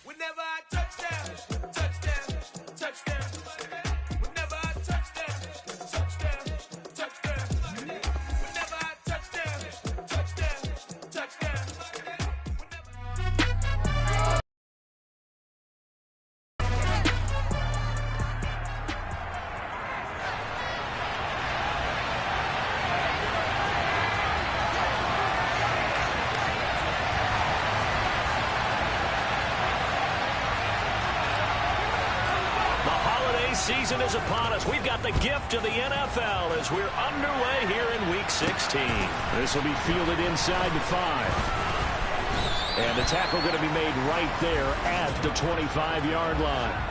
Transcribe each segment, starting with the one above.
Whenever I touchdown, touchdown, touchdown. Whenever I touchdown, touchdown, touchdown. Whenever I touchdown, touchdown, touchdown. Season is upon us. We've got the gift of the NFL as we're underway here in Week 16. This will be fielded inside the 5. And the tackle going to be made right there at the 25-yard line.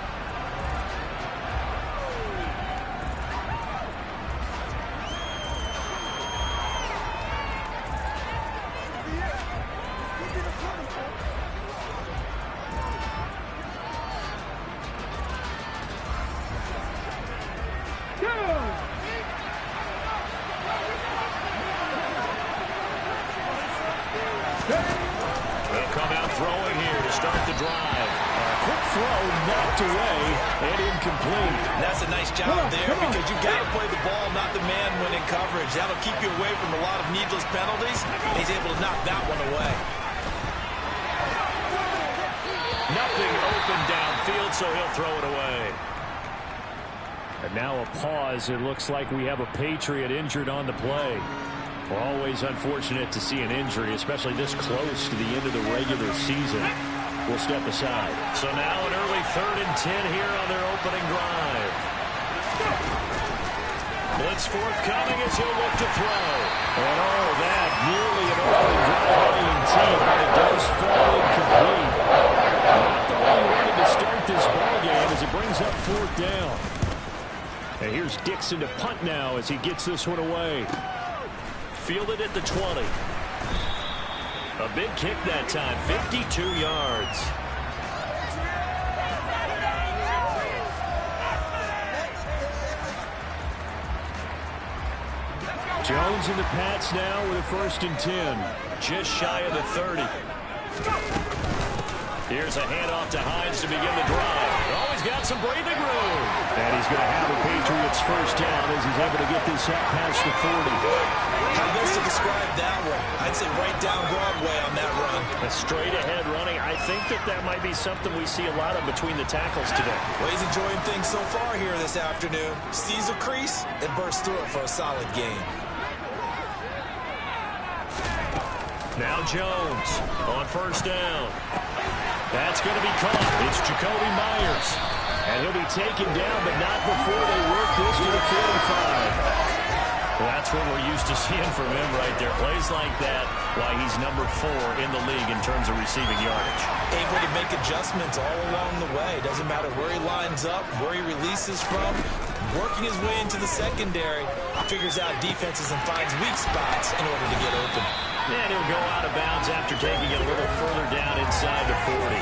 They'll come out throwing here to start the drive. Quick throw knocked away and incomplete. That's a nice job there because you've got to play the ball, not the man when in coverage. That'll keep you away from a lot of needless penalties. He's able to knock that one away. Nothing open downfield, so he'll throw it away. And now a pause. It looks like we have a Patriot injured on the play. We're always unfortunate to see an injury, especially this close to the end of the regular season. We'll step aside. So now an early 3rd and 10 here on their opening drive. Blitz forthcoming as he'll look to throw. And all that, nearly an opening drive team, but it does fall incomplete. Not the way he wanted to start this ballgame as it brings up 4th down. And here's Dixon to punt now as he gets this one away. Fielded at the 20. A big kick that time, 52 yards. Jones in the Pats now with a 1st and 10. Just shy of the 30. Here's a handoff to Hines to begin the drive. Oh, he's got some breathing room. And he's going to have a Patriots 1st down as he's able to get this up past the 40. How best to describe that one? I'd say right down Broadway on that run. A straight ahead running. I think that might be something we see a lot of between the tackles today. Well, he's enjoying things so far here this afternoon. Sees a crease and bursts through it for a solid gain. Now Jones on 1st down. That's going to be caught. It's Jacoby Myers. And he'll be taken down, but not before they work this to the 45. That's what we're used to seeing from him right there. Plays like that, why he's number 4 in the league in terms of receiving yardage. Able to make adjustments all along the way. Doesn't matter where he lines up, where he releases from. Working his way into the secondary. Figures out defenses and finds weak spots in order to get open. And he'll go out of bounds after taking it a little further down inside the 40.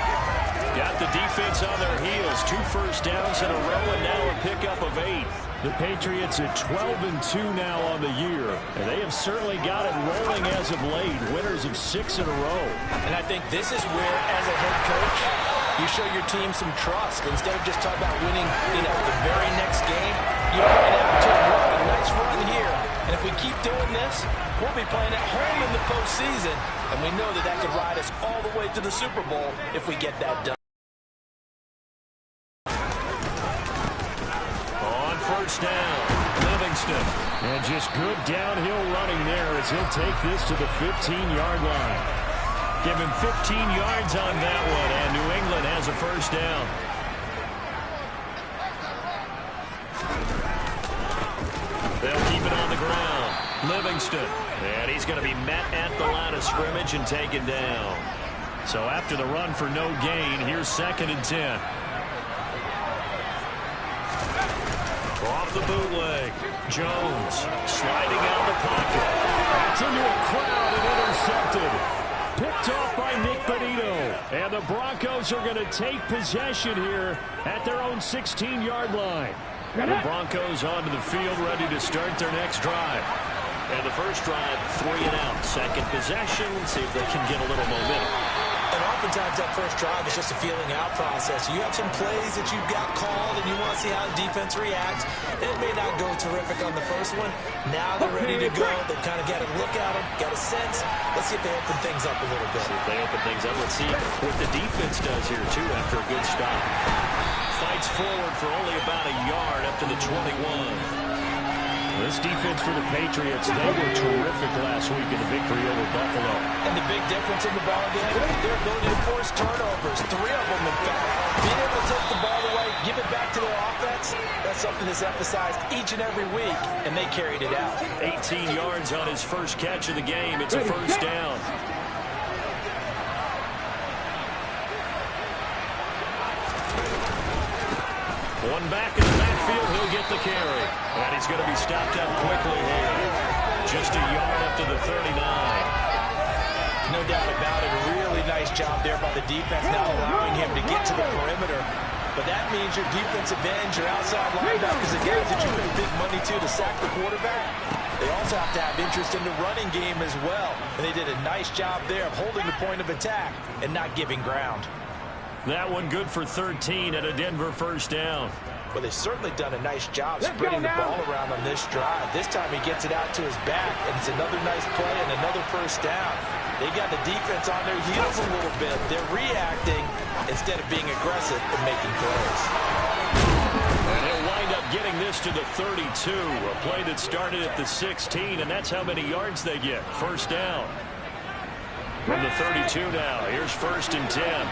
Got the defense on their heels. 2 first downs in a row and now a pickup of 8. The Patriots at 12-2 now on the year. And they have certainly got it rolling as of late. Winners of 6 in a row. And I think this is where, as a head coach, you show your team some trust. Instead of just talking about winning, the very next game, you point out to a nice run here. And if we keep doing this, we'll be playing at home in the postseason. And we know that could ride us all the way to the Super Bowl if we get that done. On 1st down, Livingston. And just good downhill running there as he'll take this to the 15-yard line. Give him 15 yards on that one, and New England has a 1st down. They'll keep it on the ground. Livingston. And he's going to be met at the line of scrimmage and taken down. So after the run for no gain, here's 2nd and 10. Off the bootleg. Jones sliding out the pocket. That's into a crowd and intercepted. Picked off by Nick Benito. And the Broncos are going to take possession here at their own 16-yard line. The Broncos onto the field, ready to start their next drive. And the first drive, 3 and out. Second possession, see if they can get a little momentum. And oftentimes that first drive is just a feeling out process. You have some plays that you've got called and you want to see how the defense reacts. It may not go terrific on the first one. Now they're ready to go. They've kind of got a look at them, got a sense. Let's see if they open things up a little bit. See if they open things up. Let's see what the defense does here, too, after a good stop. Fights forward for only about a yard up to the 21. This defense for the Patriots, they were terrific last week in the victory over Buffalo. And the big difference in the ball game, their ability to force turnovers, 3 of them in fact. Being able to take the ball away, give it back to their offense, that's something that's emphasized each and every week, and they carried it out. 18 yards on his first catch of the game. It's a first down. One back in the backfield, he'll get the carry. And he's going to be stopped up quickly here. Just a yard up to the 39. No doubt about it. A really nice job there by the defense, now allowing him to get to the perimeter. But that means your defensive ends, your outside linebackers, the guys that you pay big money to sack the quarterback, they also have to have interest in the running game as well. And they did a nice job there of holding the point of attack and not giving ground. That one good for 13 at a Denver first down. Well, they've certainly done a nice job spreading the ball around on this drive. This time he gets it out to his back, and it's another nice play and another first down. They got the defense on their heels a little bit. They're reacting instead of being aggressive and making plays. And he'll wind up getting this to the 32, a play that started at the 16, and that's how many yards they get. First down. From the 32 now, here's 1st and 10.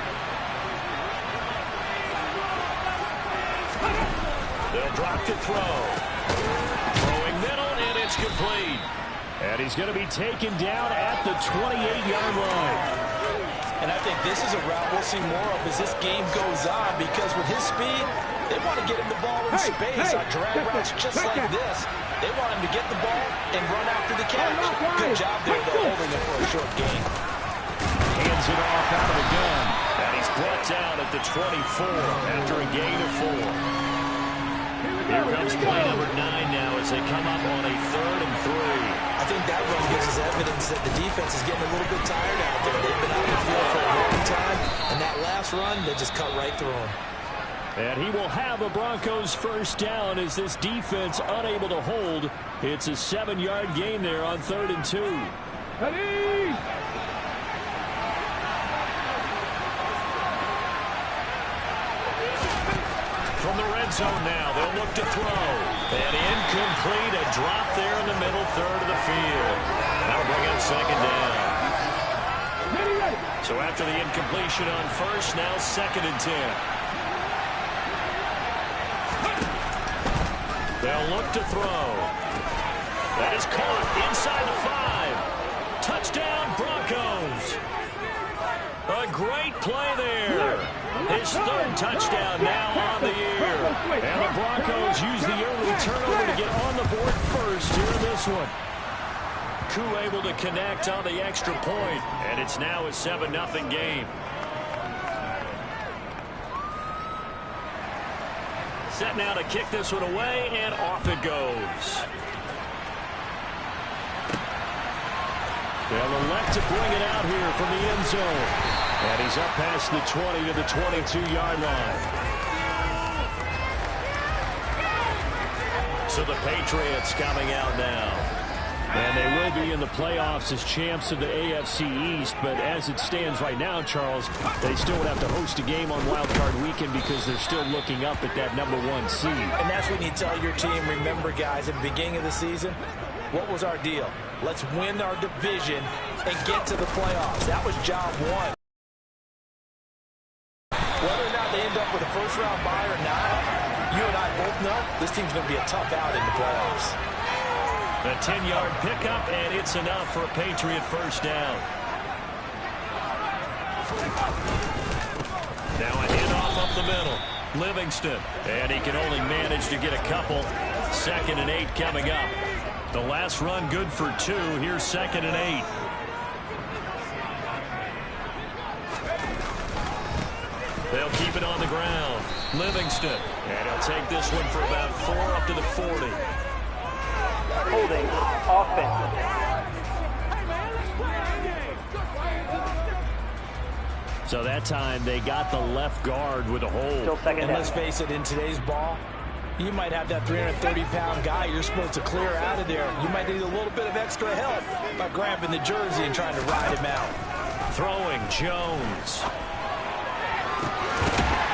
They'll drop to throw. Throwing middle, and it's complete. And he's going to be taken down at the 28-yard line. And I think this is a route we'll see more of as this game goes on, because with his speed, they want to get him the ball in space on drag routes just like this. They want him to get the ball and run after the catch. Good job there, though, holding him for a short gain. Hands it off out of the gun. And he's brought down at the 24 after a gain of 4. Here comes play number 9 now as they come up on a 3rd and 3. I think that run gives us evidence that the defense is getting a little bit tired out there. They've been out in the field for a long time, and that last run, they just cut right through them. And he will have a Broncos first down as this defense unable to hold. It's a 7-yard gain there on 3rd and 2. Ready? From the red zone now, they'll look to throw. And incomplete, a drop there in the middle 3rd of the field. That'll bring up 2nd down. So after the incompletion on 1st, now 2nd and 10. They'll look to throw. That is caught inside the 5. Touchdown, Broncos. A great play there. His 3rd touchdown now on the year. And the Broncos use the early turnover to get on the board first here in this one. Koo able to connect on the extra point, and it's now a 7-0 game. Set now to kick this one away, and off it goes. They'll elect to bring it out here from the end zone. And he's up past the 20 to the 22-yard line. So the Patriots coming out now. And they will be in the playoffs as champs of the AFC East. But as it stands right now, Charles, they still would have to host a game on Wild Card Weekend because they're still looking up at that #1 seed. And that's when you tell your team, remember, guys, at the beginning of the season, what was our deal? Let's win our division and get to the playoffs. That was job 1. Whether or not they end up with a first-round bye or not, you and I both know this team's going to be a tough out in the playoffs. A 10-yard pickup, and it's enough for a Patriot first down. Now a handoff up the middle. Livingston, and he can only manage to get a couple. 2nd and 8 coming up. The last run good for 2. Here's 2nd and 8. They'll keep it on the ground. Livingston. And he'll take this one for about 4 up to the 40. Holding offense. 4 So that time they got the left guard with a hold. Still second And down. let's face it, in today's ball, you might have that 330-pound guy you're supposed to clear out of there. You might need a little bit of extra help by grabbing the jersey and trying to ride him out. Throwing Jones.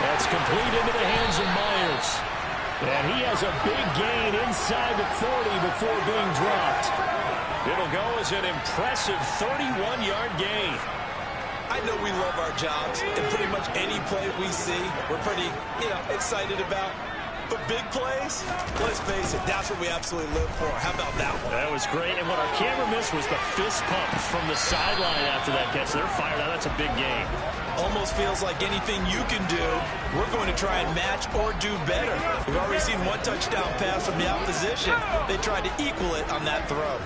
That's complete into the hands of Myers. And he has a big gain inside the 40 before being dropped. It'll go as an impressive 31-yard gain. I know we love our jobs, and pretty much any play we see, we're pretty, excited about. But big plays, let's face it, that's what we absolutely live for. How about that one? That was great, and what our camera missed was the fist pump from the sideline after that catch. They're fired out. That's a big game. Almost feels like anything you can do, we're going to try and match or do better. We've already seen one touchdown pass from the opposition. They tried to equal it on that throw.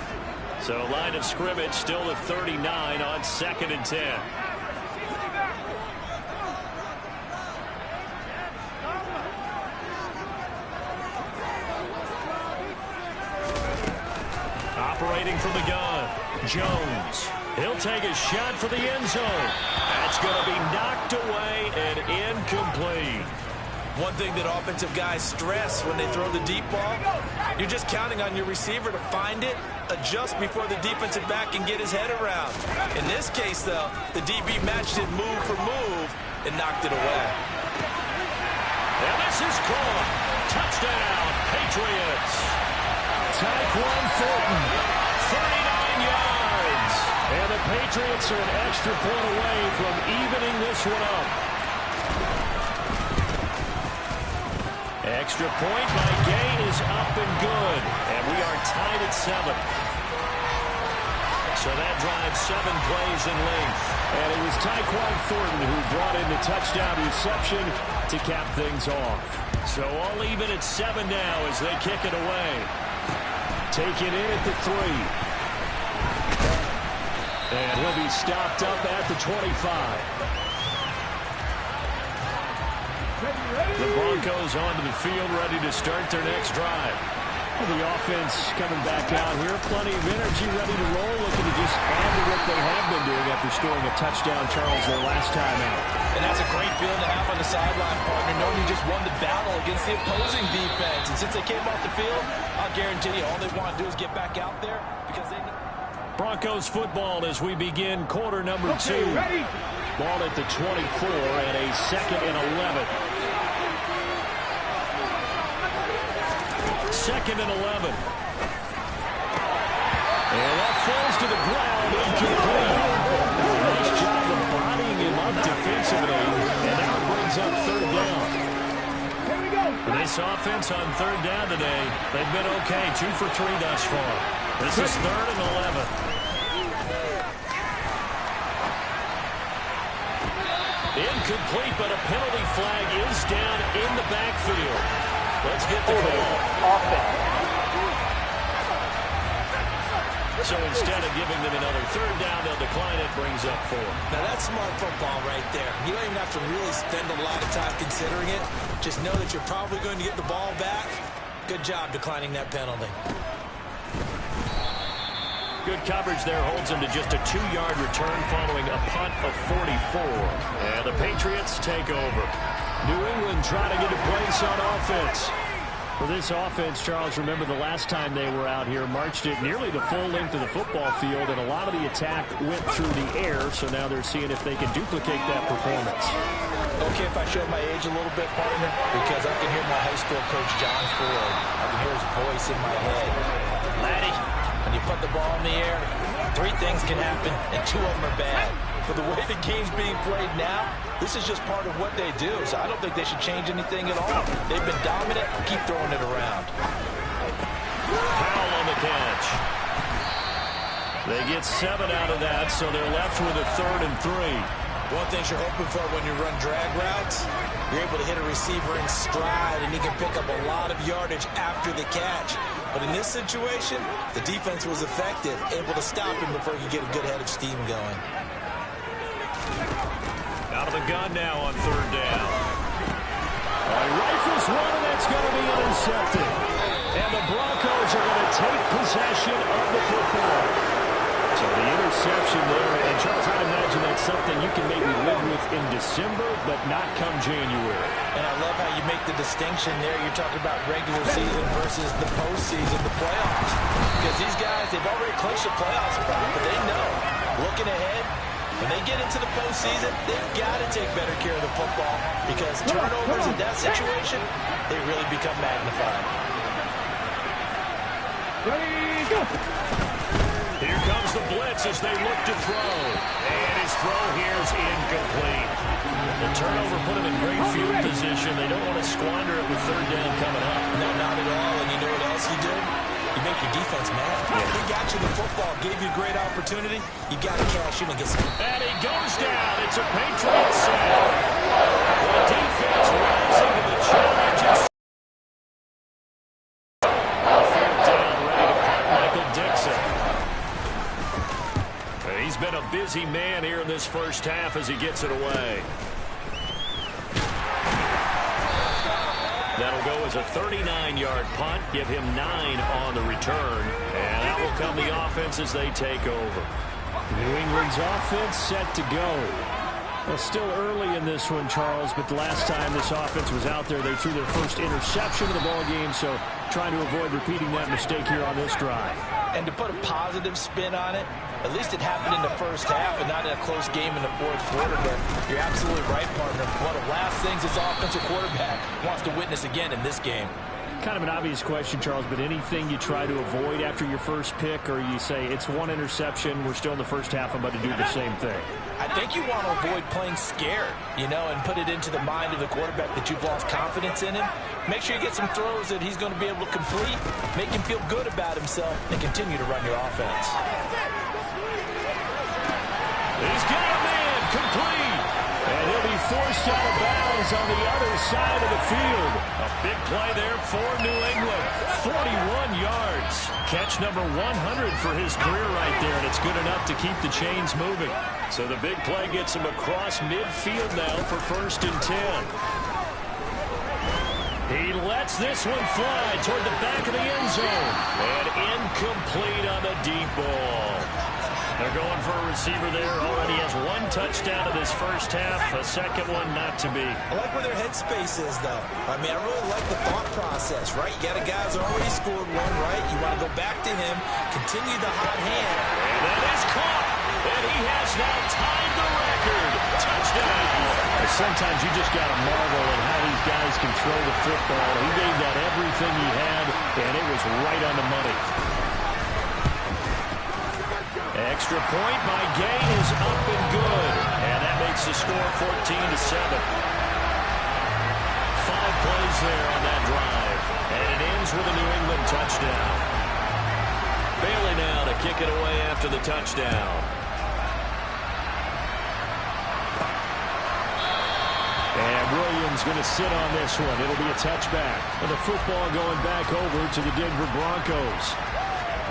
So line of scrimmage still at 39 on 2nd and 10. Operating from the gun, Jones. He'll take a shot for the end zone. That's going to be knocked away and incomplete. One thing that offensive guys stress when they throw the deep ball, you're just counting on your receiver to find it, adjust before the defensive back can get his head around. In this case, though, the DB matched it move for move and knocked it away. And this is caught. Touchdown, Patriots. Tyquan Thornton, 39 yards. and the Patriots are an extra point away from evening this one up. Extra point by Gay is up and good, and we are tied at 7. So that drives 7 plays in length. And it was Tyquan Thornton who brought in the touchdown reception to cap things off. So all even at 7 now as they kick it away. Taken in at the 3. And he'll be stopped up at the 25. The Broncos onto the field, ready to start their next drive. Well, the offense coming back out here, plenty of energy, ready to roll, looking to just add to what they have been doing after scoring a touchdown, Charles, their last time out. And that's a great feeling to have on the sideline, partner, knowing you just won the battle against the opposing defense. And since they came off the field, I'll guarantee you all they want to do is get back out there because they know. Broncos football as we begin quarter number 2. Ready. Ball at the 24 and a 2nd and 11. 2nd and 11. And that falls to the ground, incomplete. Nice job of bodying him up defensively, and now it brings up 3rd down. Here we go. This offense on 3rd down today, they've been okay, 2 for 3 thus far. This is 3rd and 11. Incomplete, but a penalty flag is down in the backfield. Let's get the call. Offense. So instead of giving them another 3rd down, they'll decline it, brings up 4. Now that's smart football right there. You don't even have to really spend a lot of time considering it. Just know that you're probably going to get the ball back. Good job declining that penalty. Good coverage there holds him to just a 2-yard return following a punt of 44. And the Patriots take over. New England trying to get a place on offense. For this offense, Charles, remember the last time they were out here, marched it nearly the full length of the football field, and a lot of the attack went through the air, so now they're seeing if they can duplicate that performance. Okay if I show my age a little bit, partner, because I can hear my high school coach, John Ford. I can hear his voice in my head. Laddie, when you put the ball in the air, 3 things can happen, and 2 of them are bad. For the way the game's being played now, this is just part of what they do, so I don't think they should change anything at all. They've been dominant. Keep throwing it around. Powell on the catch. They get 7 out of that, so they're left with a 3rd and 3. One thing you're hoping for when you run drag routes, you're able to hit a receiver in stride, and he can pick up a lot of yardage after the catch. But in this situation, the defense was effective, able to stop him before he could get a good head of steam going. Out of the gun now on 3rd down. Rifles one, and that's going to be intercepted. And the Broncos are going to take possession of the football. So the interception there, and Charles, I'd imagine that's something you can maybe live with in December, but not come January. And I love how you make the distinction there. You're talking about regular season versus the postseason, the playoffs. Because these guys, they've already clinched the playoff spot, but they know, looking ahead, when they get into the postseason, they've got to take better care of the football because turnovers in that situation, they really become magnified. Ready, go! Here comes the blitz as they look to throw. And his throw here is incomplete. The turnover put him in great field position. They don't want to squander it with third down coming up. No, not at all. And you know what else you do? You make your defense mad. They got you the football, gave you a great opportunity. You got to cash in and get some. And he goes down. It's a Patriots sack. The defense rising to the challenge. Third down, ready to punt Michael Dixon. He's been a busy man here in this first half as he gets it away. That'll go as a 39-yard punt, give him 9 on the return. And out will come the offense as they take over. New England's offense set to go. Well, still early in this one, Charles, but the last time this offense was out there, they threw their first interception of the ball game, so trying to avoid repeating that mistake here on this drive. And to put a positive spin on it, at least it happened in the first half and not in a close game in the fourth quarter. But you're absolutely right, partner. One of the last things this offensive quarterback wants to witness again in this game. Kind of an obvious question, Charles, but anything you try to avoid after your first pick, or you say it's one interception, we're still in the first half, I'm about to do the same thing? I think you want to avoid playing scared, and put it into the mind of the quarterback that you've lost confidence in him. Make sure you get some throws that he's going to be able to complete, make him feel good about himself, and continue to run your offense. He's got a man complete. And he'll be forced out of bounds on the other side of the field. A big play there for New England. 41 yards. Catch number 100 for his career right there, and it's good enough to keep the chains moving. So the big play gets him across midfield now for 1st and 10. He lets this one fly toward the back of the end zone. And incomplete on the deep ball. They're going for a receiver there. Already has 1 touchdown in this first half. A second one not to be. I like where their headspace is, though. I really like the thought process, right? You got a guy who's already scored one, right? You want to go back to him, continue the hot hand. And that is caught. And he has now tied the record. Touchdown. Sometimes you just got to marvel at how these guys can throw the football. He gave that everything he had, and it was right on the money. Extra point by Gay is up and good. And that makes the score 14-7. 5 plays there on that drive. And it ends with a New England touchdown. Bailey now to kick it away after the touchdown. And Williams going to sit on this one. It'll be a touchback. And the football going back over to the Denver Broncos.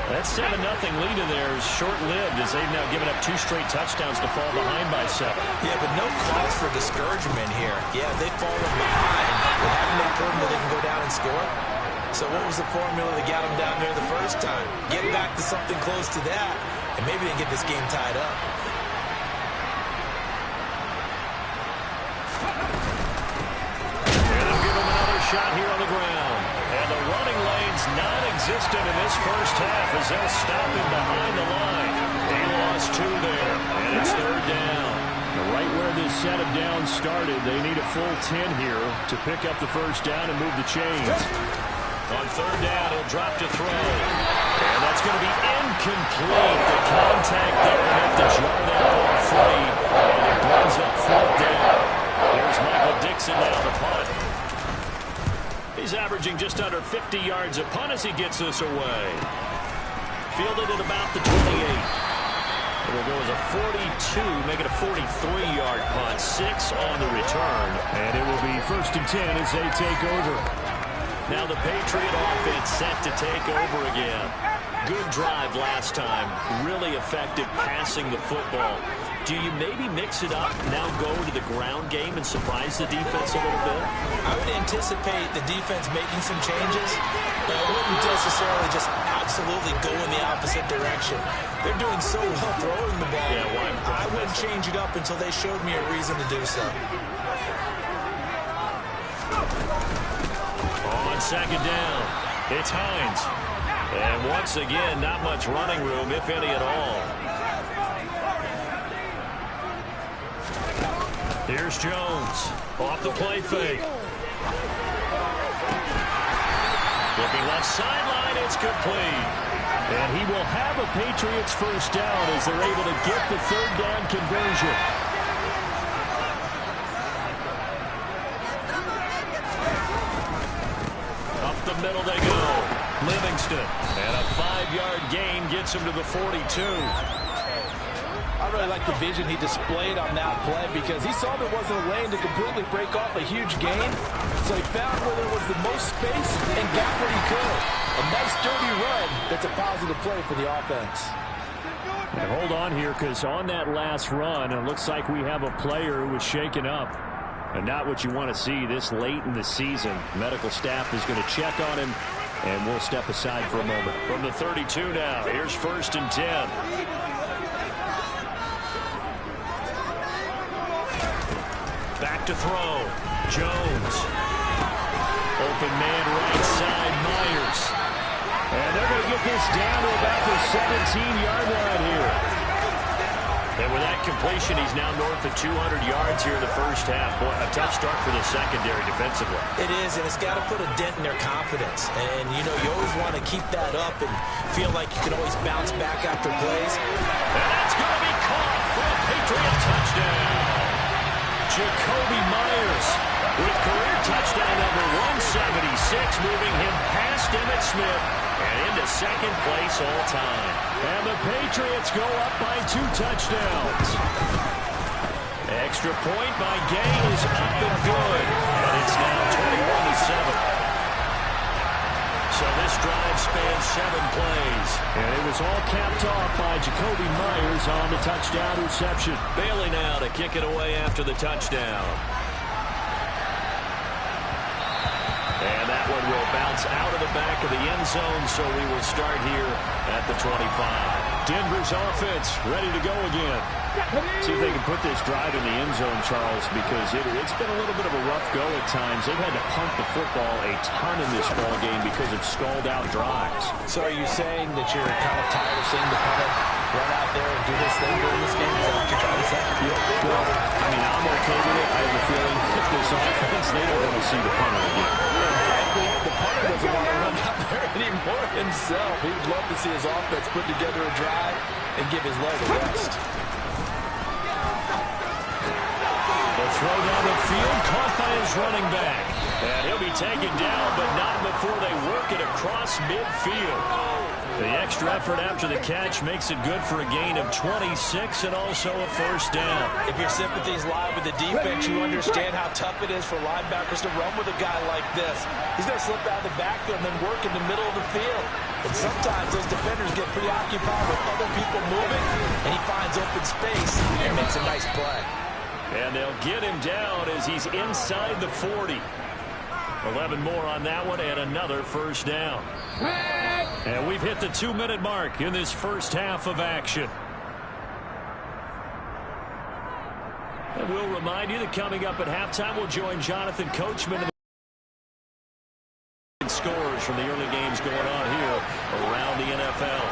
That 7-0 lead in there is short-lived as they've now given up 2 straight touchdowns to fall behind by 7. Yeah, but no cause for discouragement here. Yeah, they've fallen behind, but haven't they proven that they can go down and score? So what was the formula that got them down there the first time? Get back to something close to that, and maybe they can get this game tied up. And they'll give them another shot here on the ground. And the running lane's non-existent in this first half as they'll stop him behind the line. They lost 2 there, and it's 3rd down. Right where this set of downs started, they need a full 10 here to pick up the first down and move the chains. On 3rd down, he'll drop to throw. And that's going to be incomplete. The contact there enough to jar that ball free. And it brings up 4th down. Here's Michael Dixon now to punt. He's averaging just under 50 yards a punt as he gets this away. Fielded at about the 28. It'll go as a 42, make it a 43-yard punt. 6 on the return. And it will be 1st and 10 as they take over. Now the Patriot offense set to take over again. Good drive last time. Really effective passing the football. do you maybe mix it up, now go to the ground game and surprise the defense a little bit? I would anticipate the defense making some changes, but I wouldn't necessarily just absolutely go in the opposite direction. They're doing so well throwing the ball. Yeah, well, I wouldn't change it up until they showed me a reason to do so. On second down, it's Hines. And once again, not much running room, if any at all. Here's Jones. Off the play fake. Looking left sideline, it's complete. And he will have a Patriots first down as they're able to get the third down conversion. Up the middle they go. Livingston. And a 5-yard gain gets him to the 42. I really like the vision he displayed on that play because he saw there wasn't a lane to completely break off a huge gain. So he found where there was the most space and got what he could. A nice dirty run that's a positive play for the offense. And hold on here because on that last run, it looks like we have a player who was shaken up. And not what you want to see this late in the season. Medical staff is going to check on him, and we'll step aside for a moment. From the 32 now, here's 1st and 10. Back to throw. Jones. Open man right side, Myers. And they're going to get this down to about the 17-yard line here. And with that completion, he's now north of 200 yards here in the first half. Boy, a tough start for the secondary defensively. It is, and it's got to put a dent in their confidence. And, you know, you always want to keep that up and feel like you can always bounce back after plays. And that's going to be caught for a Patriot touchdown. Jacoby Myers with career touchdown number 176, moving him past Emmitt Smith and into second place all time. And the Patriots go up by 2 touchdowns. Extra point by Gay is up and good. And it's now 21-7. So this drive spans 7 plays. And it was all capped off by Jacoby Myers on the touchdown reception. Bailey now to kick it away after the touchdown. And that one will bounce out of the back of the end zone, so we will start here at the 25. Denver's offense ready to go again. See if they can put this drive in the end zone, Charles, because it's been a little bit of a rough go at times. They've had to punt the football a ton in this ball game because of stalled-out drives. So are you saying that you're kind of tired of seeing the punter run out there and do this thing during this game? Is that what you're trying to say? Yeah, well, I mean, I'm okay with it. I have a feeling that this offense, they don't want to see the punter again. And frankly, the punter doesn't want to run out there anymore himself. He'd love to see his offense put together a drive and give his leg a rest. The throw down the field, caught by his running back. And he'll be taken down, but not before they work it across midfield. The extra effort after the catch makes it good for a gain of 26 and also a first down. If your sympathies lie with the defense, you understand how tough it is for linebackers to run with a guy like this. He's going to slip out of the backfield and then work in the middle of the field. And sometimes those defenders get preoccupied with other people moving, and he finds open space and makes a nice play. And they'll get him down as he's inside the 40. 11 more on that one and another first down. And we've hit the 2-minute mark in this first half of action. And we'll remind you that coming up at halftime, we'll join Jonathan Coachman and scores from the early games going on here around the NFL.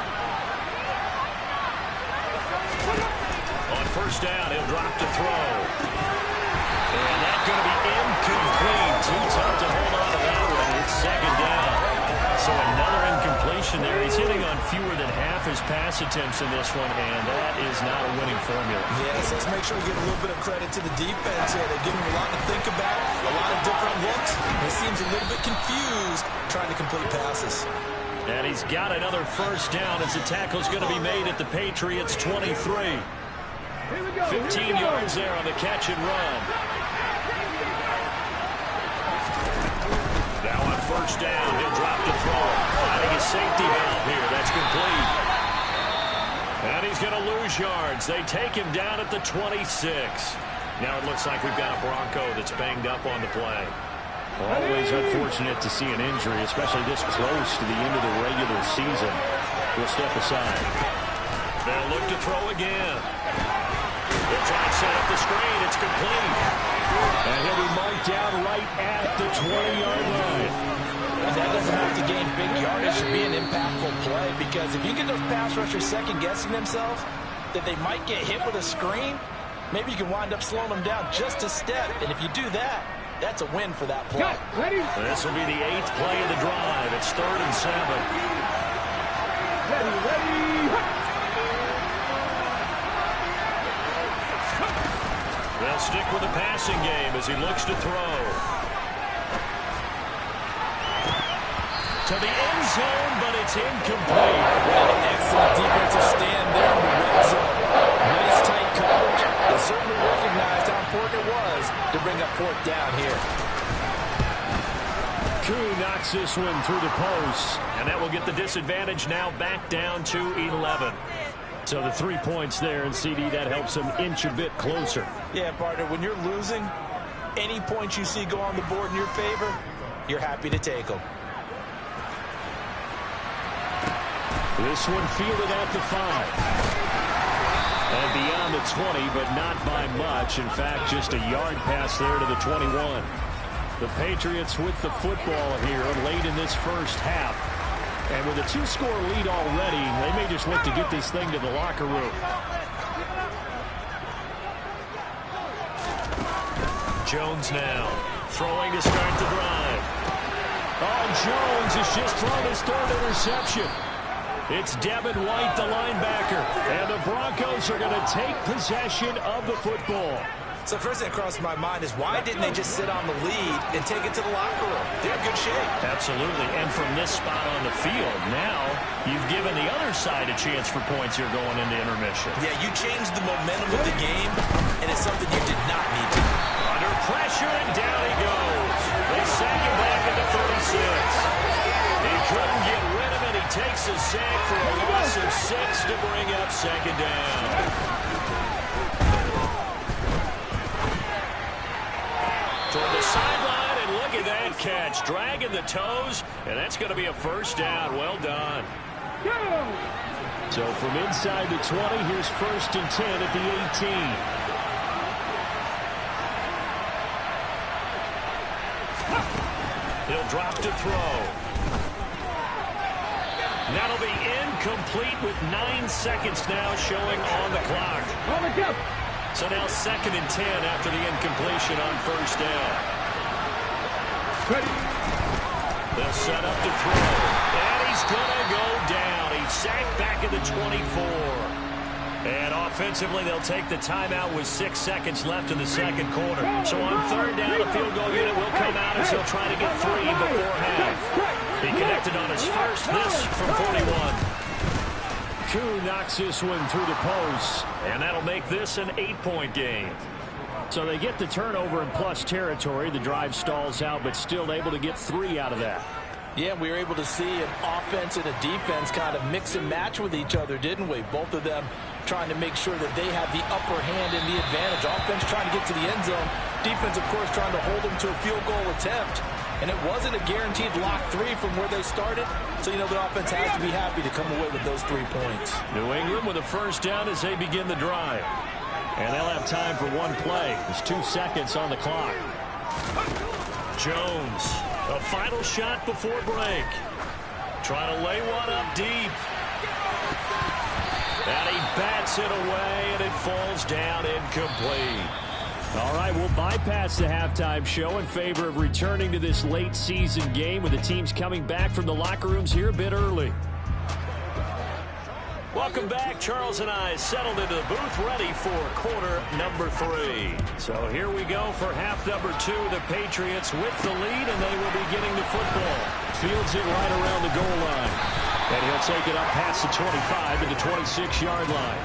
On first down, he'll drop to throw. And that's going to be incomplete. Too tough to hold on to that one. It's second down. So another incompletion there. He's hitting on fewer than half his pass attempts in this one, and that is not a winning formula. Yes, let's make sure we give a little bit of credit to the defense here. They give him a lot to think about, a lot of different looks. He seems a little bit confused trying to complete passes. And he's got another first down as the tackle's going to be made at the Patriots' 23. 15 yards there on the catch and run. Now on first down, he'll drop to throw. Finding his safety valve here. That's complete. And he's going to lose yards. They take him down at the 26. Now it looks like we've got a Bronco that's banged up on the play. Always unfortunate to see an injury, especially this close to the end of the regular season. We'll step aside. They'll look to throw again. They'll try and set up the screen. It's complete. And he'll be marked down right at the 20-yard line. And that doesn't have to gain big yardage to be an impactful play, because if you get those pass rushers second-guessing themselves that they might get hit with a screen, maybe you can wind up slowing them down just a step. And if you do that, that's a win for that play. This will be the 8th play of the drive. It's 3rd and 7. Ready. They'll stick with the passing game as he looks to throw. To the end zone, but it's incomplete. Well, an excellent defensive stand there in the red zone. Nice tight coverage. They certainly recognized how important it was to bring up 4th down here. Koo knocks this one through the post. And that will get the disadvantage now back down to 11. So the 3 points there, and CD, that helps them inch a bit closer. Yeah, partner, when you're losing, any points you see go on the board in your favor, you're happy to take them. This one fielded at the 5. And beyond the 20, but not by much. In fact, just a yard pass there to the 21. The Patriots with the football here late in this first half. And with a 2-score lead already, they may just look to get this thing to the locker room. Jones now throwing to start the drive. Oh, Jones has just thrown his 3rd interception. It's Devin White, the linebacker. And the Broncos are going to take possession of the football. So first thing that crossed my mind is, why didn't they just sit on the lead and take it to the locker room? They're in good shape. Absolutely. And from this spot on the field, now you've given the other side a chance for points here going into intermission. Yeah, you changed the momentum of the game, and it's something you did not need to. Under pressure, and down he goes. They sack him back at the 36. He couldn't get rid of it. He takes a sack for a loss of 6 to bring up 2nd down. Toward the sideline, and look at that catch. Dragging the toes, and that's going to be a 1st down. Well done. So from inside the 20, here's 1st and 10 at the 18. He'll drop to throw. That'll be incomplete with 9 seconds now showing on the clock. So now 2nd and 10 after the incompletion on 1st down. They'll set up to throw. And he's going to go down. He's sacked back at the 24. And offensively, they'll take the timeout with 6 seconds left in the 2nd quarter. So on 3rd down, the field goal unit will come out as he'll try to get 3 before half. He connected on his first, this from 41. Koo knocks this one through the post. And that'll make this an 8-point game. So they get the turnover in plus territory. The drive stalls out, but still able to get 3 out of that. Yeah, we were able to see an offense and a defense kind of mix and match with each other, didn't we? Both of them trying to make sure that they have the upper hand and the advantage. Offense trying to get to the end zone. Defense, of course, trying to hold them to a field goal attempt. And it wasn't a guaranteed lock 3 from where they started. So, you know, the offense has to be happy to come away with those 3 points. New England with a 1st down as they begin the drive. And they'll have time for 1 play. There's 2 seconds on the clock. Jones, a final shot before break. Trying to lay one up deep. And he bats it away, and it falls down incomplete. All right, we'll bypass the halftime show in favor of returning to this late season game with the teams coming back from the locker rooms here a bit early. Welcome back. Charles and I settled into the booth ready for quarter number 3. So here we go for half number 2. The Patriots with the lead, and they will be getting the football. Fields it right around the goal line. And he'll take it up past the 25 to the 26-yard line.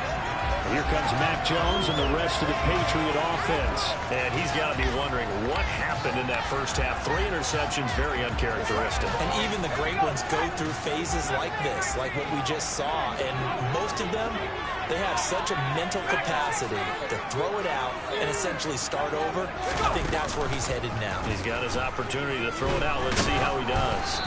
Here comes Mac Jones and the rest of the Patriot offense. And he's got to be wondering what happened in that first half. 3 interceptions, very uncharacteristic. And even the great ones go through phases like this, like what we just saw. And most of them, they have such a mental capacity to throw it out and essentially start over. I think that's where he's headed now. He's got his opportunity to throw it out. Let's see how he does.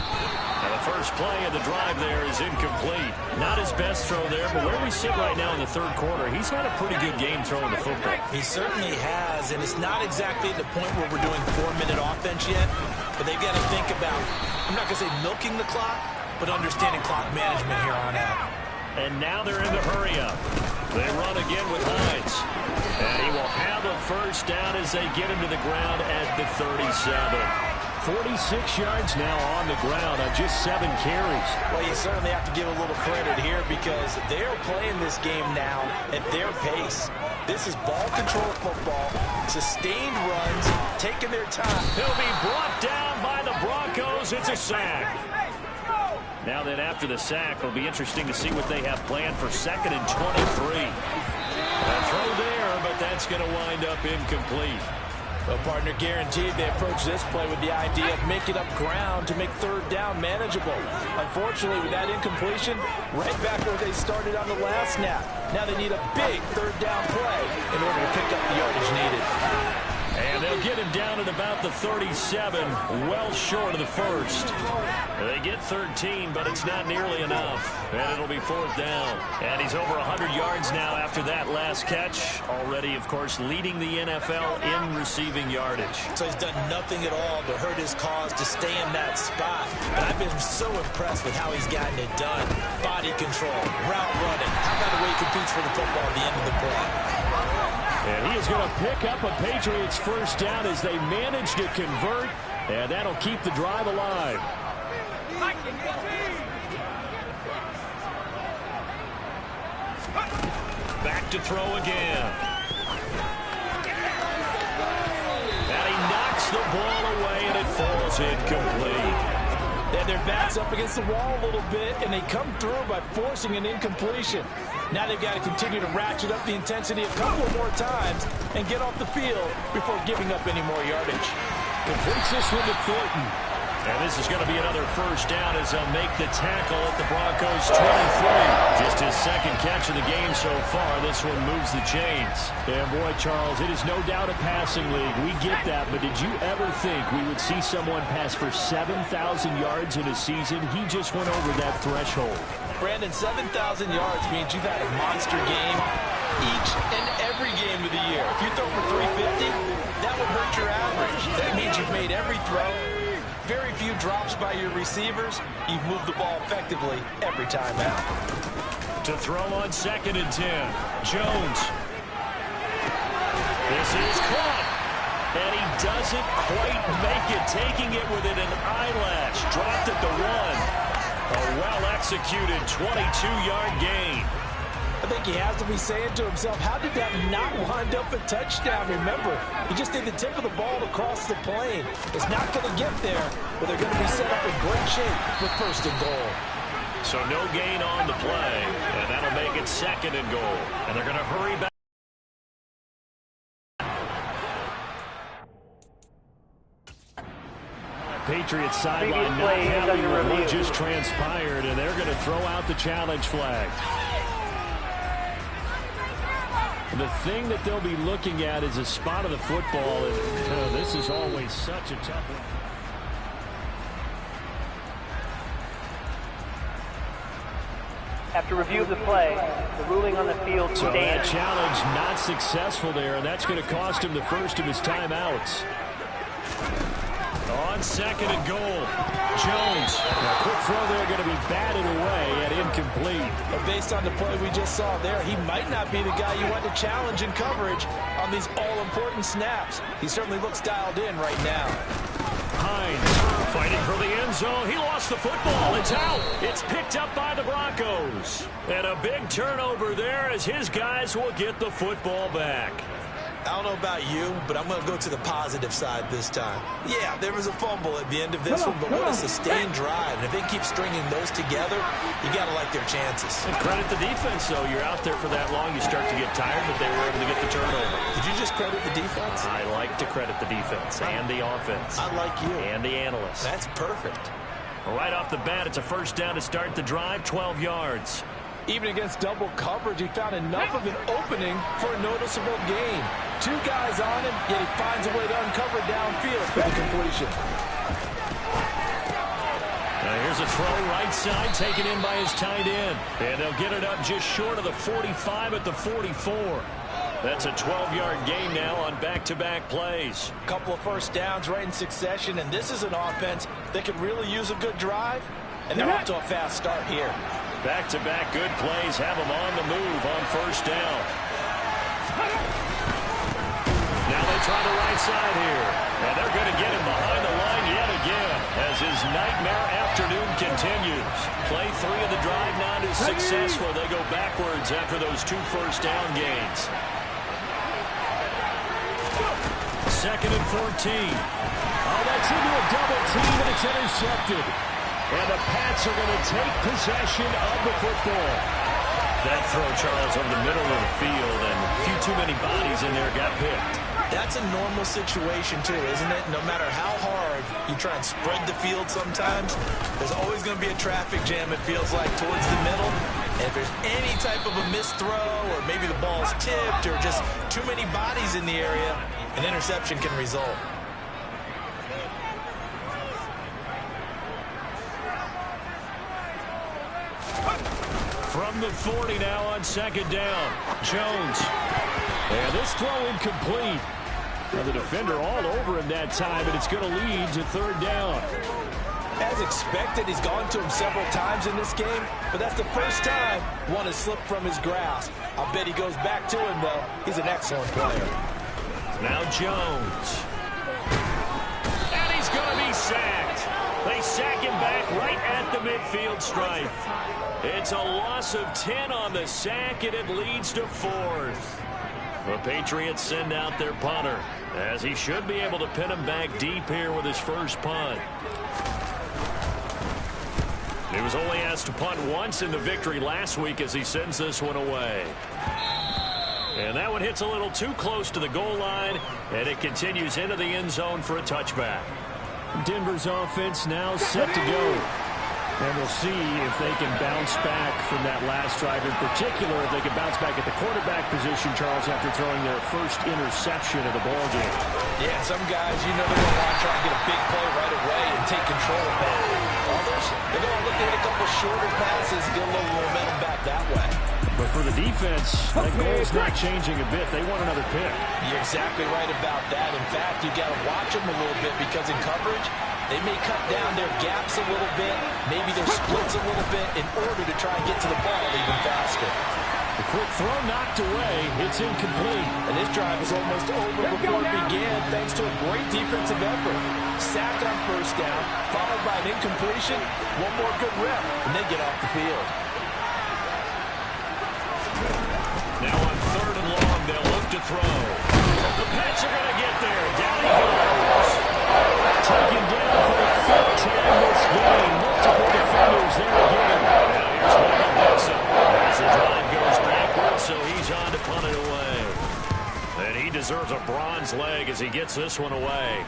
Now the first play of the drive there is incomplete. Not his best throw there, but where we sit right now in the third quarter, he's had a pretty good game throwing the football. He certainly has, and it's not exactly at the point where we're doing 4-minute offense yet, but they've got to think about, I'm not going to say milking the clock, but understanding clock management here on out. And now they're in the hurry-up. They run again with Hines. And he will have a first down as they get him to the ground at the 37. 46 yards now on the ground on just 7 carries. Well, you certainly have to give a little credit here because they're playing this game now at their pace. This is ball control football, sustained runs, taking their time. He'll be brought down by the Broncos. It's a sack. Now then, after the sack, it'll be interesting to see what they have planned for 2nd and 23. A throw there, but that's going to wind up incomplete. Well, partner, guaranteed they approach this play with the idea of making up ground to make 3rd down manageable. Unfortunately, with that incompletion, right back where they started on the last snap. Now they need a big 3rd down play in order to pick up the yardage needed. And they'll get him down at about the 37, well short of the first. They get 13, but it's not nearly enough. And it'll be 4th down. And he's over 100 yards now after that last catch. Already, of course, leading the NFL in receiving yardage. So he's done nothing at all to hurt his cause to stay in that spot. And I've been so impressed with how he's gotten it done. Body control, route running. How about the way he competes for the football at the end of the play? And he is going to pick up a Patriots first down as they manage to convert. And that'll keep the drive alive. Back to throw again. And he knocks the ball away, and it falls incomplete. They had their backs up against the wall a little bit, and they come through by forcing an incompletion. Now they've got to continue to ratchet up the intensity a couple more times and get off the field before giving up any more yardage. Completes this one to Thornton. And this is going to be another first down as they'll make the tackle at the Broncos' 23. Just his 2nd catch of the game so far. This one moves the chains. And boy, Charles, it is no doubt a passing league. We get that, but did you ever think we would see someone pass for 7,000 yards in a season? He just went over that threshold. Brandon, 7,000 yards means you've had a monster game each and every game of the year. If you throw for 350, that would hurt your average. That means you've made every throw. Very few drops by your receivers. You've moved the ball effectively every time out. To throw on 2nd and 10. Jones. This is caught. And he doesn't quite make it. Taking it within an eyelash. Dropped at the 1. A well-executed 22-yard gain. I think he has to be saying to himself, how did that not wind up a touchdown? Remember, he just did the tip of the ball across the plane. It's not going to get there, but they're going to be set up in great shape with 1st and goal. So no gain on the play, and that'll make it 2nd and goal. And they're going to hurry back. Patriots sideline not happy with what just transpired, and they're going to throw out the challenge flag. The thing that they'll be looking at is a spot of the football, and this is always such a tough one. After review of the play, the ruling on the field stands. So that challenge not successful there, and that's going to cost him the first of his timeouts. On 2nd and goal, Jones. A quick throw there going to be batted away and incomplete. But based on the play we just saw there, he might not be the guy you want to challenge in coverage on these all-important snaps. He certainly looks dialed in right now. Hines fighting for the end zone. He lost the football. It's out. It's picked up by the Broncos. And a big turnover there as his guys will get the football back. I don't know about you, but I'm going to go to the positive side this time. Yeah, there was a fumble at the end of this one, but what a sustained drive. And if they keep stringing those together, you got to like their chances. And credit the defense, though. You're out there for that long, you start to get tired, but they were able to get the turnover. Did you just credit the defense? I like to credit the defense and the offense. I like you. And the analysts. That's perfect. Right off the bat, it's a first down to start the drive, 12 yards. Even against double coverage, he found enough of an opening for a noticeable gain. Two guys on him, yet he finds a way to uncover downfield for the completion. Now here's a throw right side, taken in by his tight end. And they'll get it up just short of the 45 at the 44. That's a 12-yard gain now on back-to-back plays. A couple of first downs right in succession, and this is an offense that could really use a good drive, and they're off to a fast start here. Back-to-back good plays have them on the move on first down. Now they try the right side here. And they're going to get him behind the line yet again as his nightmare afternoon continues. Play 3 of the drive not as successful. They go backwards after those 2 first down gains. Second and 14. Oh, that's into a double team, and it's intercepted. And the Pats are going to take possession of the football. That throw, Charles, over the middle of the field, and a few too many bodies in there got picked. That's a normal situation, too, isn't it? No matter how hard you try and spread the field sometimes, there's always going to be a traffic jam, it feels like, towards the middle. And if there's any type of a missed throw, or maybe the ball's tipped, or just too many bodies in the area, an interception can result. From the 40 now on second down. Jones. And this throw incomplete. Now the defender all over him that time, and it's going to lead to third down. As expected, he's gone to him several times in this game, but that's the first time one has slipped from his grasp. I'll bet he goes back to him, though. He's an excellent player. Now Jones. And he's going to be sacked. They sack him back right at the midfield stripe. It's a loss of 10 on the sack, and it leads to 4th. The Patriots send out their punter, as he should be able to pin him back deep here with his first punt. He was only asked to punt once in the victory last week as he sends this one away. And that one hits a little too close to the goal line, and it continues into the end zone for a touchback. Denver's offense now set to go. And we'll see if they can bounce back from that last drive. In particular, if they can bounce back at the quarterback position, Charles, after throwing their first interception of the ballgame. Yeah, some guys, you know, they're going to want to try and get a big play right away and take control of that. Others, they're going to look to hit a couple shorter passes and get a little momentum back that way. But for the defense, that goal's not changing a bit. They want another pick. You're exactly right about that. In fact, you've got to watch them a little bit because in coverage, they may cut down their gaps a little bit, maybe their splits a little bit in order to try and get to the ball even faster. The quick throw knocked away. It's incomplete. And this drive was almost over before it began thanks to a great defensive effort. Sack on first down, followed by an incompletion, one more good rep, and they get off the field. Now on 3rd and long, they'll look to throw. The Pats are going to get there. Down he goes. Taken down for the 5th time this game. Multiple defenders there again. Now here's Michael Dixon. As the drive goes backwards, so he's on to punt it away. And he deserves a bronze leg as he gets this one away.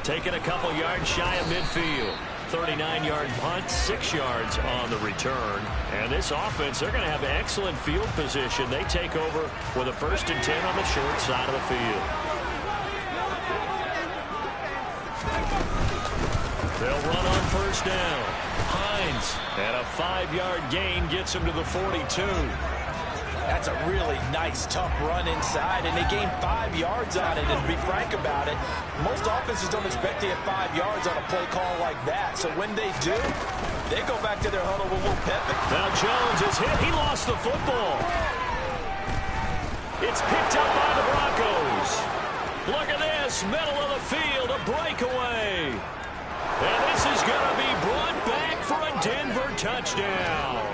Taking a couple yards shy of midfield. 39-yard punt, 6 yards on the return. And this offense, they're going to have excellent field position. They take over with a 1st and 10 on the short side of the field. They'll run on first down. Hines, and a 5-yard gain gets him to the 42. That's a really nice, tough run inside, and they gained 5 yards on it. And to be frank about it, most offenses don't expect to get 5 yards on a play call like that. So when they do, they go back to their huddle with a little pep. Now Jones is hit. He lost the football. It's picked up by the Broncos. Look at this, middle of the field, a breakaway. And this is going to be brought back for a Denver touchdown.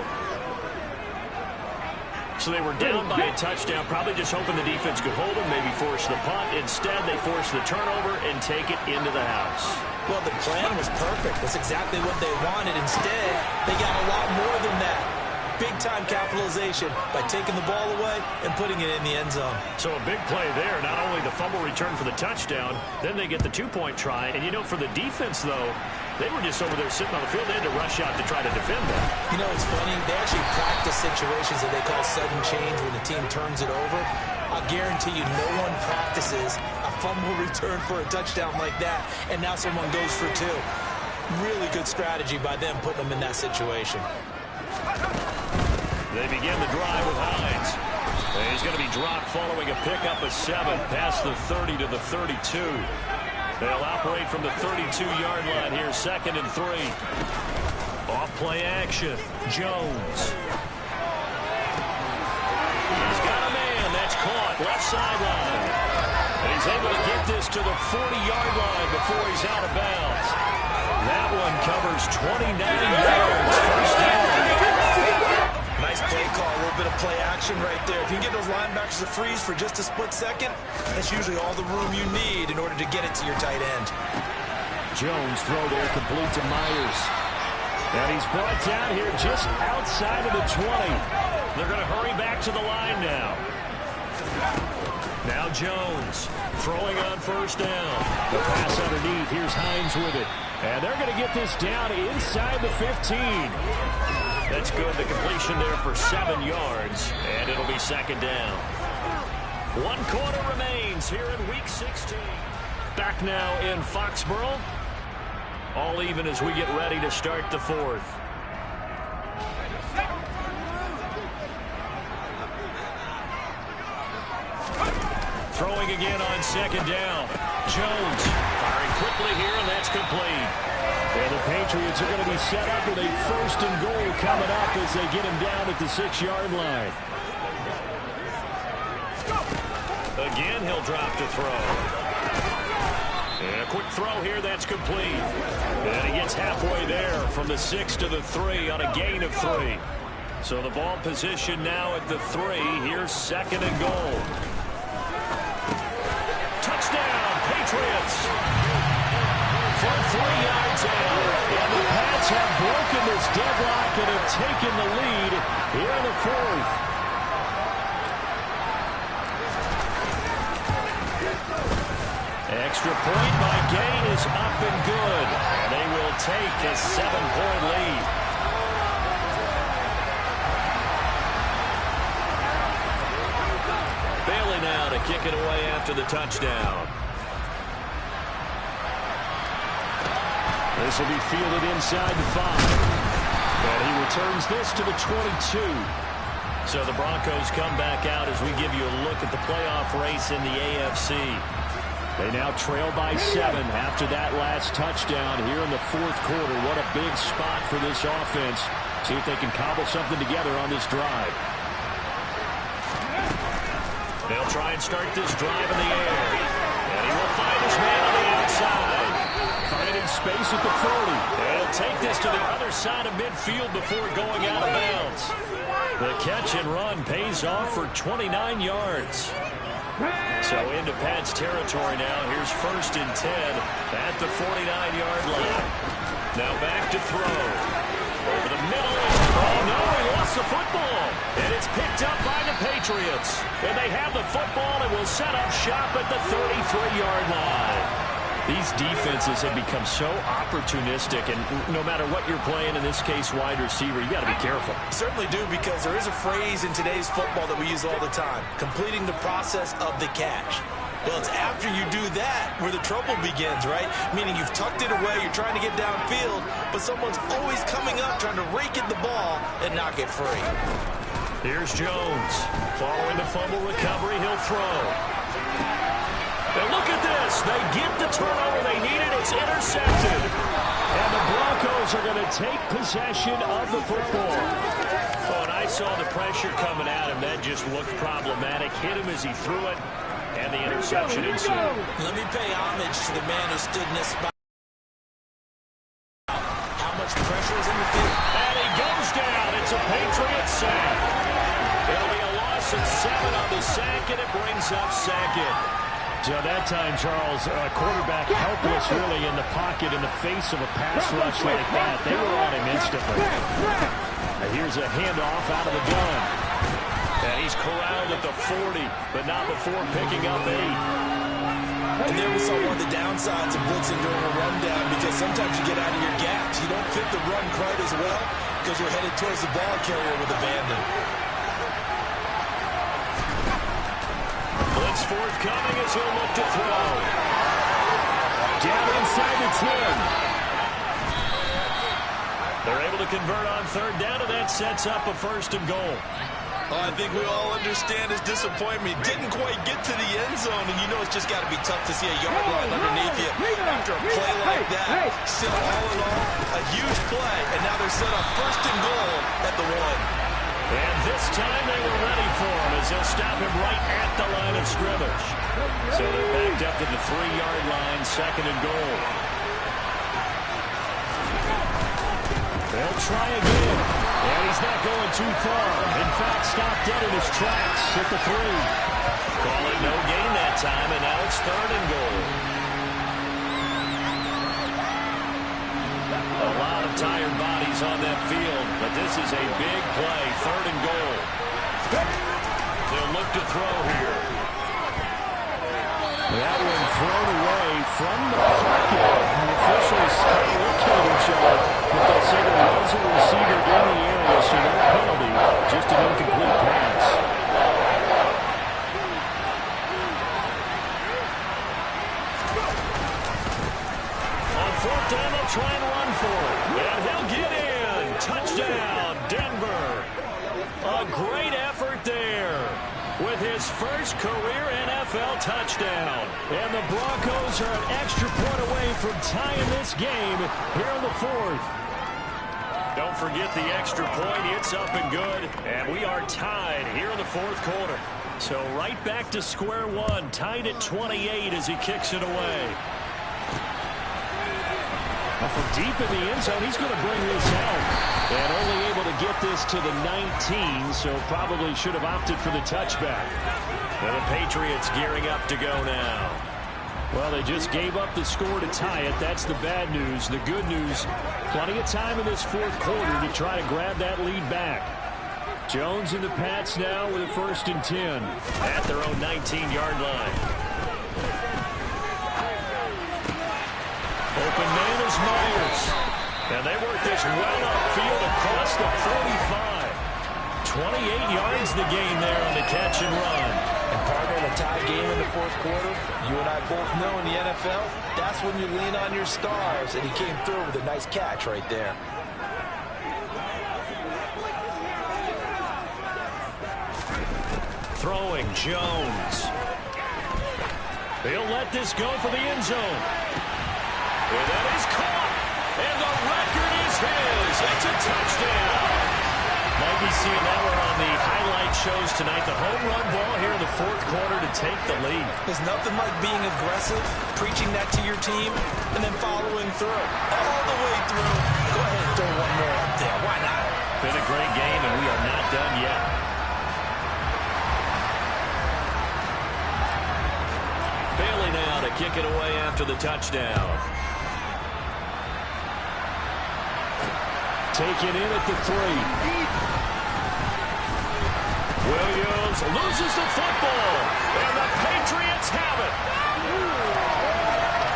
So they were down by a touchdown, probably just hoping the defense could hold them, maybe force the punt. Instead, they force the turnover and take it into the house. Well, the plan was perfect. That's exactly what they wanted. Instead, they got a lot more than that. Big-time capitalization by taking the ball away and putting it in the end zone. So a big play there. Not only the fumble return for the touchdown, then they get the two-point try. And, you know, for the defense, though, they were just over there sitting on the field. They had to rush out to try to defend that. You know, it's funny. They actually practice situations that they call sudden change when the team turns it over. I'll guarantee you no one practices a fumble return for a touchdown like that, and now someone goes for two. Really good strategy by them putting them in that situation. They begin the drive with Hines. He's going to be dropped following a pickup of 7 past the 30 to the 32. They'll operate from the 32-yard line here, 2nd and 3. Off play action. Jones. He's got a man. That's caught. Left sideline. And he's able to get this to the 40-yard line before he's out of bounds. That one covers 29 yards. First down. Nice play call, a little bit of play action right there. If you can get those linebackers to freeze for just a split second, that's usually all the room you need in order to get it to your tight end. Jones throw there complete to Myers. And he's brought down here just outside of the 20. They're going to hurry back to the line now. Now Jones throwing on first down. The pass underneath. Here's Hines with it. And they're going to get this down inside the 15. That's good. The completion there for 7 yards. And it'll be 2nd down. 1 quarter remains here in Week 16. Back now in Foxborough. All even as we get ready to start the 4th. Throwing again on 2nd down. Jones firing quickly here, and that's complete. And the Patriots are going to be set up with a 1st and goal coming up as they get him down at the 6-yard line. Again, he'll drop to throw. And a quick throw here, that's complete. And he gets halfway there from the 6 to the 3 on a gain of 3. So the ball position now at the 3. Here's 2nd and goal. Touchdown, Patriots. From 3 yards out. And the Pats have broken this deadlock and have taken the lead here in the 4th. Extra point by Gain is up and good. And they will take a 7-point lead. Bailey now to kick it away after the touchdown. This will be fielded inside the 5. And he returns this to the 22. So the Broncos come back out as we give you a look at the playoff race in the AFC. They now trail by 7 after that last touchdown here in the 4th quarter. What a big spot for this offense. See if they can cobble something together on this drive. They'll try and start this drive in the air. And he will find his man on the outside. Finding space at the 40. They'll take this to the other side of midfield before going out of bounds. The catch and run pays off for 29 yards. So into Pat's territory now. Here's 1st and 10 at the 49-yard line. Now back to throw. Over the middle. Oh, no, he lost the football. And it's picked up by the Patriots. And they have the football and will set up shop at the 33-yard line. These defenses have become so opportunistic, and no matter what you're playing, in this case wide receiver, you got to be careful. Certainly do, because there is a phrase in today's football that we use all the time, completing the process of the catch. Well, it's after you do that where the trouble begins, right? Meaning you've tucked it away, you're trying to get downfield, but someone's always coming up trying to rake at the ball and knock it free. Here's Jones. Following the fumble recovery, he'll throw. And look at this. They get the turnover they needed. It's intercepted. And the Broncos are going to take possession of the football. Oh, and I saw the pressure coming at him. That just looked problematic. Hit him as he threw it, and the interception ensued. Let me pay homage to the man who stood in this spot. How much pressure is in the field? And he goes down. It's a Patriot sack. It'll be a sack, and it brings up second. So that time, Charles, quarterback helpless really in the pocket in the face of a pass rush like that. They were on him instantly. Now here's a handoff out of the gun. And he's corralled at the 40, but not before picking up 8. And there we saw one of the downsides of blitzing during a rundown, because sometimes you get out of your gaps. You don't fit the run quite as well because you're headed towards the ball carrier with abandon. Blitz forthcoming as he'll look to throw. Down inside the 10. They're able to convert on third down, and that sets up a 1st and goal. Oh, I think we all understand his disappointment. Didn't quite get to the end zone, and you know it's just got to be tough to see a yard line underneath you after a play like that. Still, all in all, a huge play, and now they're set up 1st and goal at the 1. And this time they were ready for him as they'll stop him right at the line of scrimmage. So they're backed up to the 3-yard line, 2nd and goal. They'll try again. And he's not going too far. In fact, stopped dead in his tracks at the 3. Call it no gain that time, and now it's 3rd and goal. A lot of tired bodies on that field, but this is a big play, 3rd and goal. They'll look to throw here. That one thrown away from the pocket. The officials kind of look at each other, but they'll say there was a receiver in the area, so no penalty, just an incomplete pass. On 4th down, they'll try and run for it. And he'll get in. Touchdown, Denver. A great effort there with his first career NFL touchdown. And the Broncos are an extra point away from tying this game here in the 4th. Don't forget the extra point. It's up and good. And we are tied here in the 4th quarter. So right back to square one, tied at 28 as he kicks it away. From deep in the end zone, he's going to bring this out. And only able to get this to the 19, so probably should have opted for the touchback. And the Patriots gearing up to go now. Well, they just gave up the score to tie it. That's the bad news. The good news, plenty of time in this 4th quarter to try to grab that lead back. Jones and the Pats now with a 1st and 10. At their own 19-yard line. Open man is Myers. And they work this well upfield across the 45. 28 yards the gain there on the catch and run. And partner, in a tie game in the 4th quarter, you and I both know in the NFL, that's when you lean on your stars. And he came through with a nice catch right there. Throwing Jones. He'll let this go for the end zone. And that is caught. And the record is his. It's a touchdown. Might be seeing that one on the highlight shows tonight. The home run ball here in the 4th quarter to take the lead. There's nothing like being aggressive, preaching that to your team, and then following through. All the way through. Go ahead and throw one more up there. Why not? Been a great game, and we are not done yet. Bailey now to kick it away after the touchdown. Taken in at the 3. Williams loses the football, and the Patriots have it.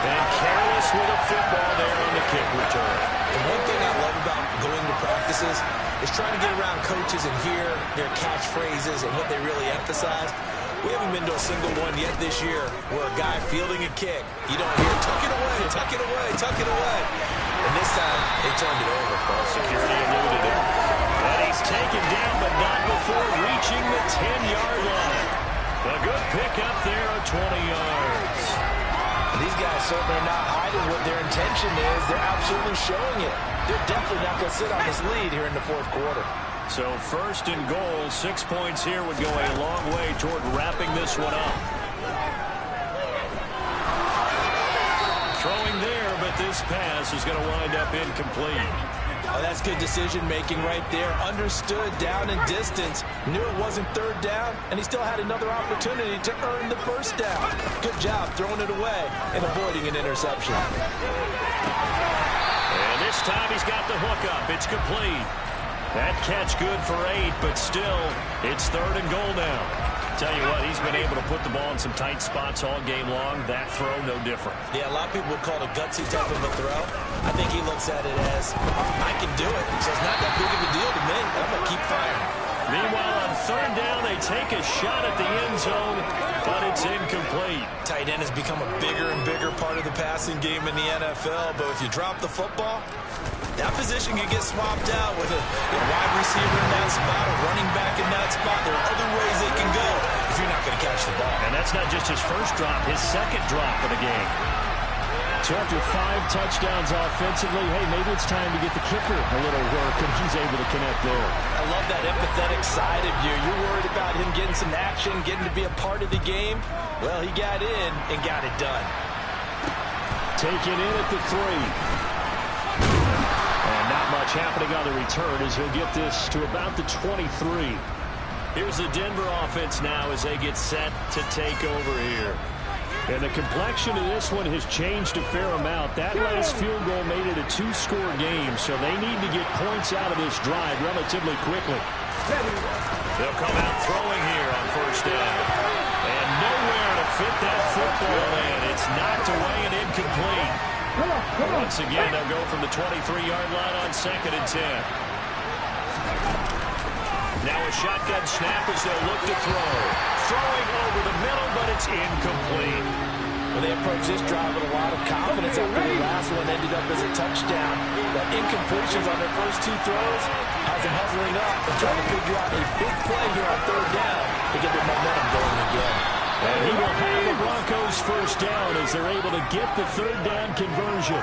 And careless with a football there on the kick return. The one thing I love about going to practices is trying to get around coaches and hear their catchphrases and what they really emphasize. We haven't been to a single one yet this year where a guy fielding a kick, you don't hear, tuck it away, tuck it away, tuck it away. And this time, they turned it over. Well, security eluded him. And he's taken down, but not before reaching the 10-yard line. A good pickup there at 20 yards. These guys certainly are not hiding what their intention is. They're absolutely showing it. They're definitely not going to sit on this lead here in the 4th quarter. So 1st and goal, 6 points here would go a long way toward wrapping this one up. Throwing there, but this pass is going to wind up incomplete. Oh, that's good decision-making right there. Understood down and distance. Knew it wasn't third down, and he still had another opportunity to earn the first down. Good job throwing it away and avoiding an interception. And this time he's got the hook up. It's complete. That catch good for 8, but still, it's 3rd and goal now. Tell you what, he's been able to put the ball in some tight spots all game long. That throw, no different. Yeah, a lot of people would call it a gutsy type of a throw. I think he looks at it as, I can do it, so it's not that big of a deal to me. I'm going to keep firing. Meanwhile, on 3rd down, they take a shot at the end zone, but it's incomplete. Tight end has become a bigger and bigger part of the passing game in the NFL, but if you drop the football, that position can get swapped out with a wide receiver in that spot, a running back in that spot. There are other ways they can go if you're not going to catch the ball. And that's not just his first drop, his second drop of the game. So after 5 touchdowns offensively, hey, maybe it's time to get the kicker a little work, and he's able to connect there. I love that empathetic side of you. You're worried about him getting some action, getting to be a part of the game. Well, he got in and got it done. Taken in at the 3. And not much happening on the return as he'll get this to about the 23. Here's the Denver offense now as they get set to take over here. And the complexion of this one has changed a fair amount. That last field goal made it a 2-score game, so they need to get points out of this drive relatively quickly. They'll come out throwing here on 1st down. And nowhere to fit that football in. It's knocked away and incomplete. Once again, they'll go from the 23-yard line on 2nd and 10. Now a shotgun snap as they'll look to throw. Throwing over the middle, but it's incomplete. Well, they approach this drive with a lot of confidence after the last one ended up as a touchdown. But incompletions on their first 2 throws has them hustling up and trying to figure out a big play here on 3rd down to get their momentum going again. And he will have the Broncos first down as they're able to get the 3rd down conversion.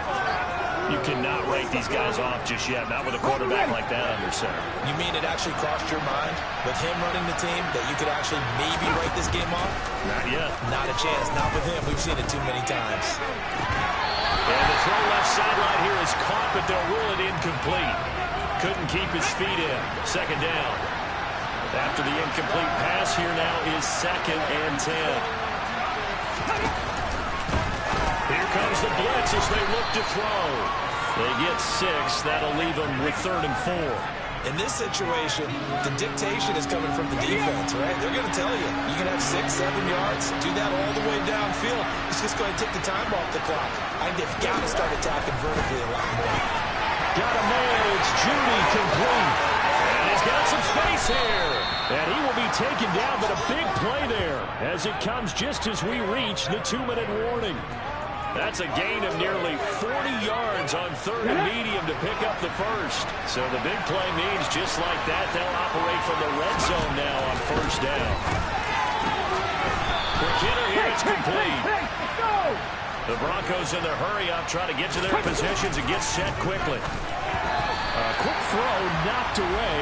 You cannot write these guys off just yet, not with a quarterback like that under center. You mean it actually crossed your mind with him running the team that you could actually maybe write this game off? Not yet. Not a chance. Not with him. We've seen it too many times. And the throw left sideline here is caught, but they'll rule it incomplete. Couldn't keep his feet in. 2nd down. After the incomplete pass, here now is 2nd and 10. Here comes the blitz as they look to throw. They get 6. That'll leave them with 3rd and 4. In this situation, the dictation is coming from the defense, right? They're going to tell you, you can have 6, 7 yards, do that all the way downfield. It's just going to take the time off the clock. I think they've got to start attacking vertically a lot more. Got a man. It's Judy complete. And he's got some space here. And he will be taken down, but a big play there as it comes just as we reach the 2-minute warning. That's a gain of nearly 40 yards on 3rd and medium to pick up the first. So the big play means just like that, they'll operate from the red zone now on 1st down. Quick hitter here, it's complete. The Broncos in their hurry up, trying to get to their positions and get set quickly. Quick throw knocked away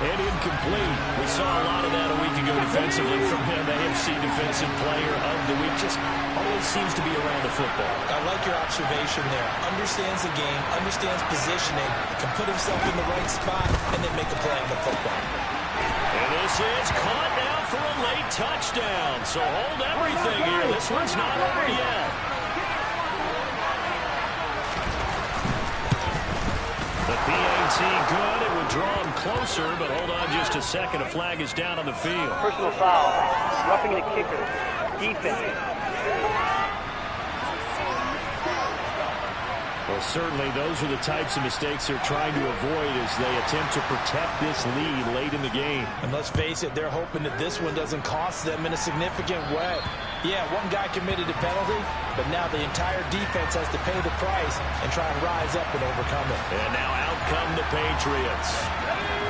and incomplete. We saw a lot of that a week ago defensively from him. The AFC Defensive Player of the Week. Just always seems to be around the football. I like your observation there. Understands the game, understands positioning, can put himself in the right spot, and then make a play on the football. And this is caught now for a late touchdown. So hold everything here. This one's not over yet. The PAT good. It would draw him closer, but hold on just a second. A flag is down on the field. Personal foul. Roughing the kicker. Defense. Well, certainly those are the types of mistakes they're trying to avoid as they attempt to protect this lead late in the game. And let's face it, they're hoping that this one doesn't cost them in a significant way. Yeah, one guy committed a penalty, but now the entire defense has to pay the price and try and rise up and overcome it. And now out come the Patriots.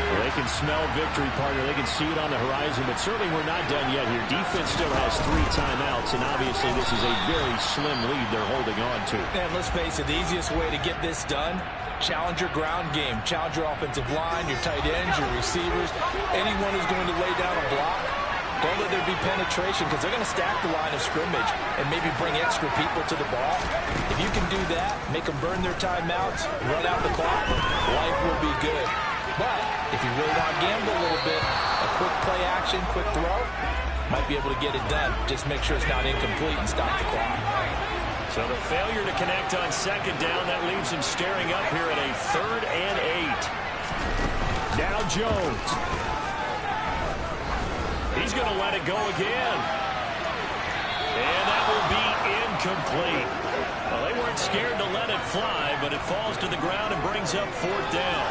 Well, they can smell victory, partner. They can see it on the horizon, but certainly we're not done yet here. Defense still has 3 timeouts, and obviously this is a very slim lead they're holding on to. And let's face it, the easiest way to get this done, challenge your ground game. Challenge your offensive line, your tight ends, your receivers, anyone who's going to lay down a block. Don't let there be penetration because they're going to stack the line of scrimmage and maybe bring extra people to the ball. If you can do that, make them burn their timeouts, run out the clock, life will be good. But if you really want to gamble a little bit, a quick play action, quick throw, might be able to get it done. Just make sure it's not incomplete and stop the clock. So the failure to connect on second down, that leaves him staring up here at a 3rd and 8. Now Jones. He's going to let it go again. And that will be incomplete. Well, they weren't scared to let it fly, but it falls to the ground and brings up 4th down.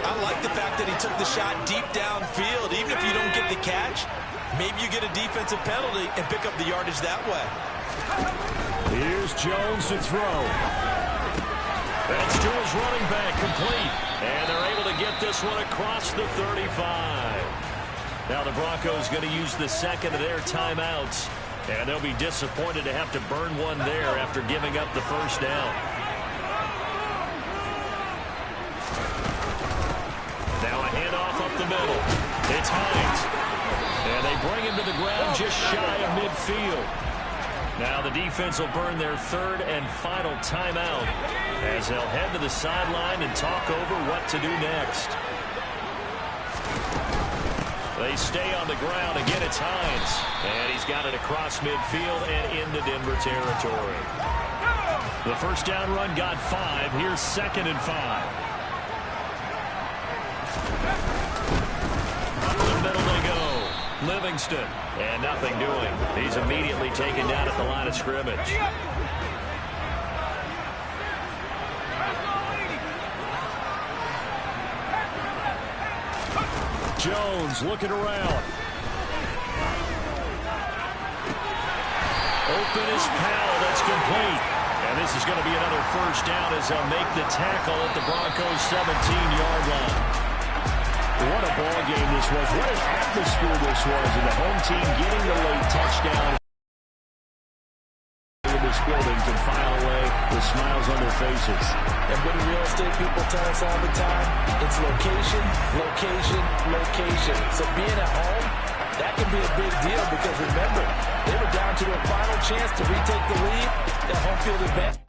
I like the fact that he took the shot deep downfield. Even if you don't get the catch, maybe you get a defensive penalty and pick up the yardage that way. Here's Jones to throw. That's to his running back, complete. And they're able to get this one across the 35. Now the Broncos going to use the second of their timeouts. And they'll be disappointed to have to burn one there after giving up the first down. Now a handoff up the middle. It's Hines. And they bring him to the ground just shy of midfield. Now the defense will burn their 3rd and final timeout as they'll head to the sideline and talk over what to do next. They stay on the ground. Again, it's Hines. And he's got it across midfield and into Denver territory. The first down run got 5. Here's 2nd and 5. Up the middle they go. Livingston. And nothing doing. He's immediately taken down at the line of scrimmage. Jones looking around. Open is Powell. That's complete. And this is going to be another first down as they'll make the tackle at the Broncos' 17-yard line. What a ball game this was. What an atmosphere this was. And the home team getting the late touchdown in this building can file away with smiles on their faces. And what do real estate people tell us all the time? It's location, location, location. So being at home, that can be a big deal because remember, they were down to a final chance to retake the lead. That home field advantage.